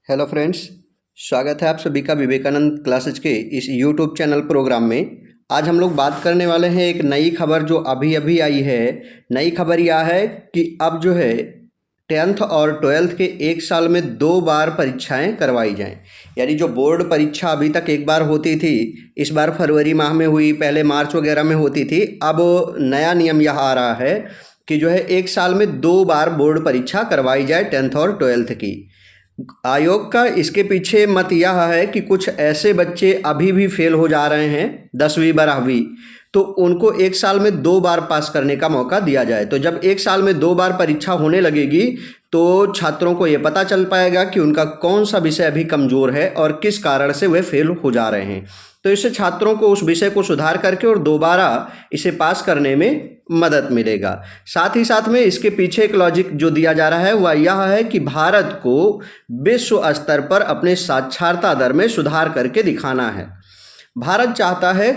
Hello friends, स्वागत है आप सभी का विवेकानंद क्लासेज के इस यूट्यूब चैनल प्रोग्राम में। आज हम लोग बात करने वाले हैं एक नई खबर जो अभी अभी आई है। नई खबर यह है कि अब जो है 10th और 12th के एक साल में 2 बार परीक्षाएं करवाई जाएं। यानी जो बोर्ड परीक्षा अभी तक एक बार होती थी, इस बार फरवरी माह में हुई, पहले मार्च वगैरह में होती थी। अब नया नियम यह आ रहा है कि जो है एक साल में 2 बार बोर्ड परीक्षा करवाई जाए 10th और 12th की। आयोग का इसके पीछे मत यह है कि कुछ ऐसे बच्चे अभी भी फेल हो जा रहे हैं 10वीं 12वीं, तो उनको एक साल में 2 बार पास करने का मौका दिया जाए। तो जब एक साल में 2 बार परीक्षा होने लगेगी तो छात्रों को ये पता चल पाएगा कि उनका कौन सा विषय अभी कमज़ोर है और किस कारण से वे फेल हो जा रहे हैं। तो इससे छात्रों को उस विषय को सुधार करके और दोबारा इसे पास करने में मदद मिलेगा। साथ ही साथ में इसके पीछे एक लॉजिक जो दिया जा रहा है वह यह है कि भारत को विश्व स्तर पर अपने साक्षरता दर में सुधार करके दिखाना है। भारत चाहता है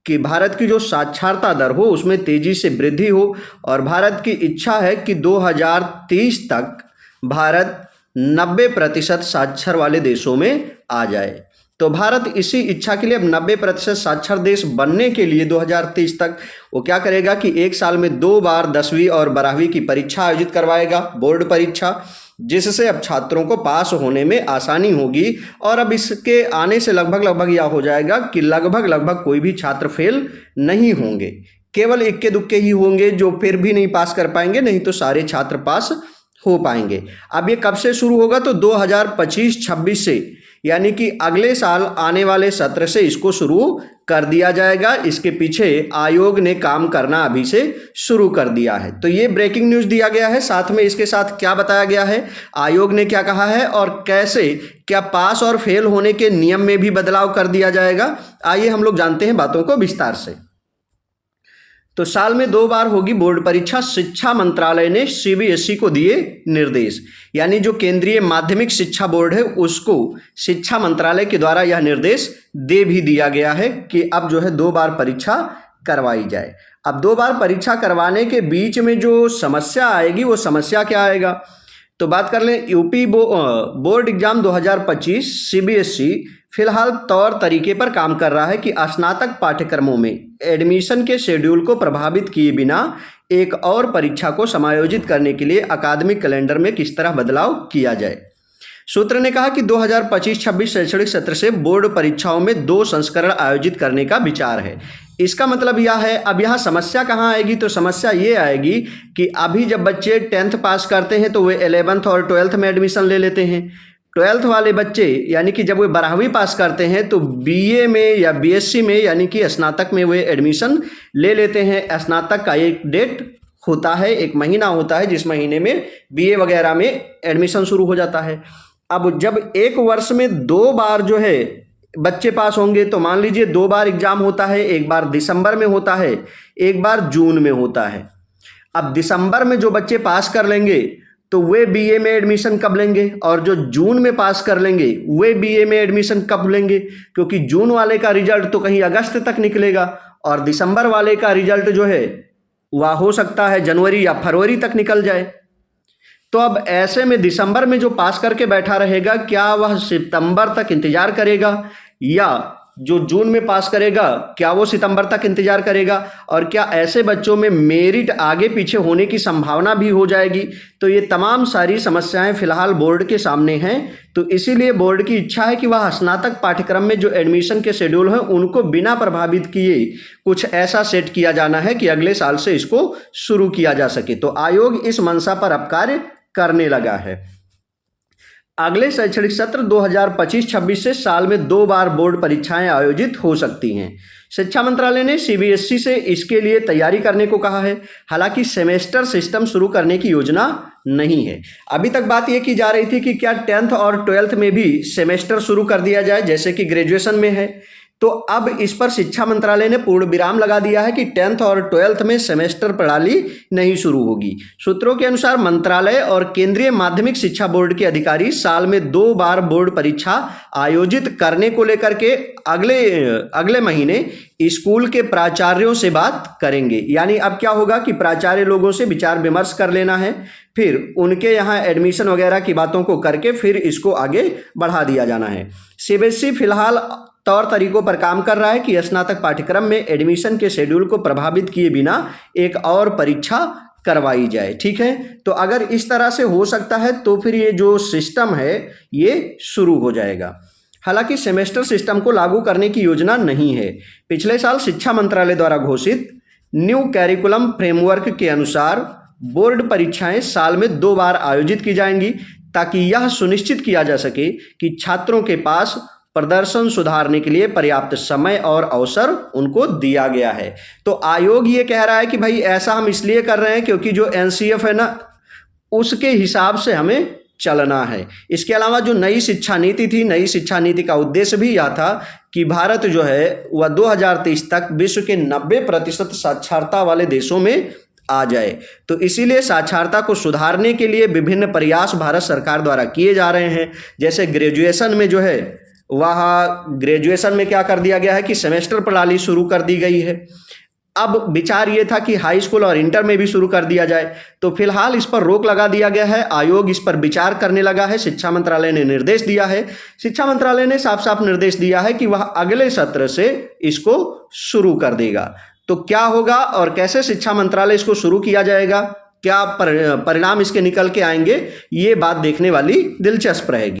कि भारत की जो साक्षरता दर हो उसमें तेजी से वृद्धि हो, और भारत की इच्छा है कि 2030 तक भारत 90% साक्षर वाले देशों में आ जाए। तो भारत इसी इच्छा के लिए अब 90% साक्षर देश बनने के लिए 2030 तक वो क्या करेगा कि एक साल में 2 बार 10वीं और 12वीं की परीक्षा आयोजित करवाएगा, बोर्ड परीक्षा, जिससे अब छात्रों को पास होने में आसानी होगी। और अब इसके आने से लगभग यह हो जाएगा कि लगभग कोई भी छात्र फेल नहीं होंगे, केवल इक्के दुक्के ही होंगे जो फिर भी नहीं पास कर पाएंगे, नहीं तो सारे छात्र पास हो पाएंगे। अब ये कब से शुरू होगा? तो 2025-26 से, यानी कि अगले साल आने वाले सत्र से इसको शुरू कर दिया जाएगा। इसके पीछे आयोग ने काम करना अभी से शुरू कर दिया है। तो ये ब्रेकिंग न्यूज़ दिया गया है। साथ में इसके साथ क्या बताया गया है, आयोग ने क्या कहा है और कैसे क्या पास और फेल होने के नियम में भी बदलाव कर दिया जाएगा, आइए हम लोग जानते हैं बातों को विस्तार से। तो साल में 2 बार होगी बोर्ड परीक्षा। शिक्षा मंत्रालय ने सीबीएसई को दिए निर्देश, यानी जो केंद्रीय माध्यमिक शिक्षा बोर्ड है उसको शिक्षा मंत्रालय के द्वारा यह निर्देश दे भी दिया गया है कि अब जो है 2 बार परीक्षा करवाई जाए। अब 2 बार परीक्षा करवाने के बीच में जो समस्या आएगी वो समस्या क्या आएगा, तो बात कर लें। यूपी बोर्ड एग्जाम 2025 सीबीएसई फिलहाल तौर तरीके पर काम कर रहा है कि स्नातक पाठ्यक्रमों में एडमिशन के शेड्यूल को प्रभावित किए बिना एक और परीक्षा को समायोजित करने के लिए अकादमिक कैलेंडर में किस तरह बदलाव किया जाए। सूत्र ने कहा कि 2025-26 शैक्षणिक सत्र से बोर्ड परीक्षाओं में 2 संस्करण आयोजित करने का विचार है। इसका मतलब यह है, अब यहाँ समस्या कहाँ आएगी, तो समस्या ये आएगी कि अभी जब बच्चे 10th पास करते हैं तो वे 11th और 12th में एडमिशन ले लेते हैं। 12th वाले बच्चे यानी कि जब वे 12वीं पास करते हैं तो बीए में या बीएससी में यानी कि स्नातक में वे एडमिशन ले लेते हैं। स्नातक का एक डेट होता है, एक महीना होता है जिस महीने में बीए वगैरह में एडमिशन शुरू हो जाता है। अब जब एक वर्ष में 2 बार जो है बच्चे पास होंगे, तो मान लीजिए 2 बार एग्जाम होता है, एक बार दिसंबर में होता है, एक बार जून में होता है। अब दिसंबर में जो बच्चे पास कर लेंगे तो वे बीए में एडमिशन कब लेंगे, और जो जून में पास कर लेंगे वे बीए में एडमिशन कब लेंगे, क्योंकि जून वाले का रिजल्ट तो कहीं अगस्त तक निकलेगा और दिसंबर वाले का रिजल्ट जो है वह हो सकता है जनवरी या फरवरी तक निकल जाए। तो अब ऐसे में दिसंबर में जो पास करके बैठा रहेगा, क्या वह सितंबर तक इंतजार करेगा, या जो जून में पास करेगा क्या वो सितंबर तक इंतजार करेगा, और क्या ऐसे बच्चों में मेरिट आगे पीछे होने की संभावना भी हो जाएगी। तो ये तमाम सारी समस्याएं फिलहाल बोर्ड के सामने हैं। तो इसीलिए बोर्ड की इच्छा है कि वह स्नातक पाठ्यक्रम में जो एडमिशन के शेड्यूल हैं उनको बिना प्रभावित किए कुछ ऐसा सेट किया जाना है कि अगले साल से इसको शुरू किया जा सके। तो आयोग इस मंशा पर अब कार्य करने लगा है। अगले शैक्षणिक सत्र 2025-26 से साल में 2 बार बोर्ड परीक्षाएं आयोजित हो सकती हैं। शिक्षा मंत्रालय ने सीबीएसई से इसके लिए तैयारी करने को कहा है। हालांकि सेमेस्टर सिस्टम शुरू करने की योजना नहीं है। अभी तक बात यह की जा रही थी कि क्या 10th और 12th में भी सेमेस्टर शुरू कर दिया जाए, जैसे कि ग्रेजुएशन में है। तो अब इस पर शिक्षा मंत्रालय ने पूर्ण विराम लगा दिया है कि 10th और 12th में सेमेस्टर प्रणाली नहीं शुरू होगी। सूत्रों के अनुसार मंत्रालय और केंद्रीय माध्यमिक शिक्षा बोर्ड के अधिकारी साल में 2 बार बोर्ड परीक्षा आयोजित करने को लेकर के अगले महीने स्कूल के प्राचार्यों से बात करेंगे। यानी अब क्या होगा कि प्राचार्य लोगों से विचार विमर्श कर लेना है, फिर उनके यहाँ एडमिशन वगैरह की बातों को करके फिर इसको आगे बढ़ा दिया जाना है। सीबीएसई फिलहाल तौर तरीकों पर काम कर रहा है कि स्नातक पाठ्यक्रम में एडमिशन के शेड्यूल को प्रभावित किए बिना एक और परीक्षा करवाई जाए। ठीक है, तो अगर इस तरह से हो सकता है तो फिर ये जो सिस्टम है ये शुरू हो जाएगा। हालांकि सेमेस्टर सिस्टम को लागू करने की योजना नहीं है। पिछले साल शिक्षा मंत्रालय द्वारा घोषित न्यू कैरिकुलम फ्रेमवर्क के अनुसार बोर्ड परीक्षाएं साल में 2 बार आयोजित की जाएंगी, ताकि यह सुनिश्चित किया जा सके कि छात्रों के पास प्रदर्शन सुधारने के लिए पर्याप्त समय और अवसर उनको दिया गया है। तो आयोग ये कह रहा है कि भाई ऐसा हम इसलिए कर रहे हैं क्योंकि जो एनसीएफ है ना, उसके हिसाब से हमें चलना है। इसके अलावा जो नई शिक्षा नीति थी, नई शिक्षा नीति का उद्देश्य भी यह था कि भारत जो है वह 2023 तक विश्व के 90% साक्षरता वाले देशों में आ जाए। तो इसीलिए साक्षरता को सुधारने के लिए विभिन्न प्रयास भारत सरकार द्वारा किए जा रहे हैं। जैसे ग्रेजुएशन में जो है ग्रेजुएशन में क्या कर दिया गया है कि सेमेस्टर प्रणाली शुरू कर दी गई है। अब विचार ये था कि हाई स्कूल और इंटर में भी शुरू कर दिया जाए, तो फिलहाल इस पर रोक लगा दिया गया है। आयोग इस पर विचार करने लगा है। शिक्षा मंत्रालय ने निर्देश दिया है। शिक्षा मंत्रालय ने साफ साफ निर्देश दिया है कि वह अगले सत्र से इसको शुरू कर देगा। तो क्या होगा और कैसे शिक्षा मंत्रालय इसको शुरू किया जाएगा, क्या परिणाम इसके निकल के आएंगे, ये बात देखने वाली दिलचस्प रहेगी।